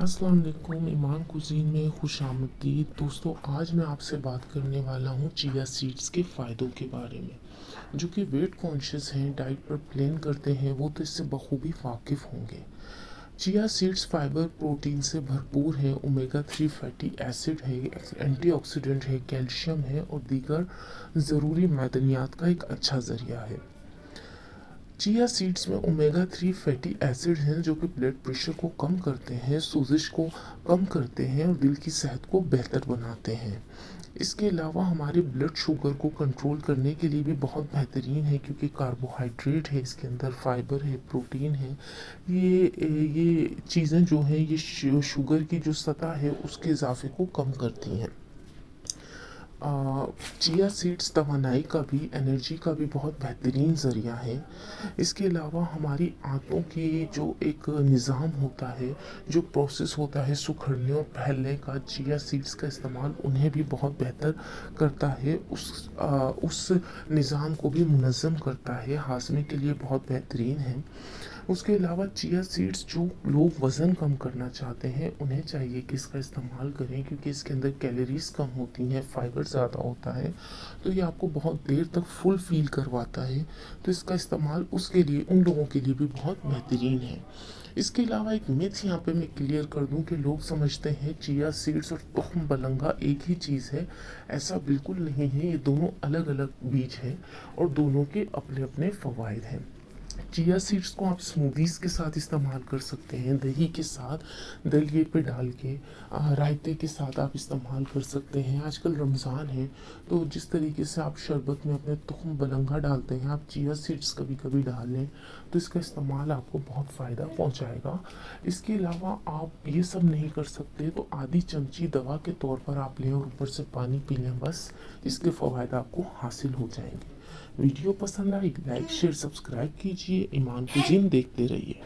अस्सलाम वालेकुम, ईमान कुज़ीन में खुश आमदीद। दोस्तों, आज मैं आपसे बात करने वाला हूँ चिया सीड्स के फ़ायदों के बारे में। जो कि वेट कॉन्शियस हैं, डाइट पर प्लान करते हैं, वो तो इससे बखूबी वाकिफ़ होंगे। चिया सीड्स फाइबर, प्रोटीन से भरपूर है, ओमेगा 3 फैटी एसिड है, एंटीऑक्सीडेंट है, कैल्शियम है और दीगर ज़रूरी मैदनियात का एक अच्छा ज़रिया है। चिया सीड्स में ओमेगा 3 फैटी एसिड हैं जो कि ब्लड प्रेशर को कम करते हैं, सोजिश को कम करते हैं और दिल की सेहत को बेहतर बनाते हैं। इसके अलावा हमारे ब्लड शुगर को कंट्रोल करने के लिए भी बहुत बेहतरीन है, क्योंकि कार्बोहाइड्रेट है, इसके अंदर फाइबर है, प्रोटीन है। ये चीज़ें जो हैं ये शुगर की जो सतह है उसके इजाफे को कम करती हैं। चिया सीड्स तवानाई का भी, एनर्जी का भी बहुत बेहतरीन ज़रिया है। इसके अलावा हमारी आंतों की जो एक निज़ाम होता है, जो प्रोसेस होता है सुखड़ने और फैलने का, चिया सीड्स का इस्तेमाल उन्हें भी बहुत बेहतर करता है, उस निज़ाम को भी मुनज़्ज़म करता है, हाज़मे के लिए बहुत बेहतरीन है। उसके अलावा चिया सीड्स, जो लोग वज़न कम करना चाहते हैं उन्हें चाहिए कि इसका इस्तेमाल करें, क्योंकि इसके अंदर कैलोरीज़ कम होती हैं, फाइबर ज़्यादा होता है, तो ये आपको बहुत देर तक फुल फील करवाता है। तो इसका इस्तेमाल उसके लिए, उन लोगों के लिए भी बहुत बेहतरीन है। इसके अलावा एक मिथ यहाँ पे मैं क्लियर कर दूं कि लोग समझते हैं चिया सीड्स और तुख्म बलंगा एक ही चीज़ है। ऐसा बिल्कुल नहीं है, ये दोनों अलग अलग बीज हैं और दोनों के अपने अपने फ़वाइद हैं। चिया सीड्स को आप स्मूदीज़ के साथ इस्तेमाल कर सकते हैं, दही के साथ, दलिए पे डाल के, रायते के साथ आप इस्तेमाल कर सकते हैं। आजकल रमज़ान है, तो जिस तरीके से आप शरबत में अपने तुख्म बलंगा डालते हैं, आप चिया सीड्स कभी कभी डाल लें, तो इसका इस्तेमाल आपको बहुत फ़ायदा पहुंचाएगा। इसके अलावा आप ये सब नहीं कर सकते तो आधी चमची दवा के तौर पर आप लें और ऊपर से पानी पी लें, बस इसके फ़वाइद आपको हासिल हो जाएंगे। वीडियो पसंद आई, लाइक शेयर सब्सक्राइब कीजिए। ईमान कुज़ीन देखते रहिए।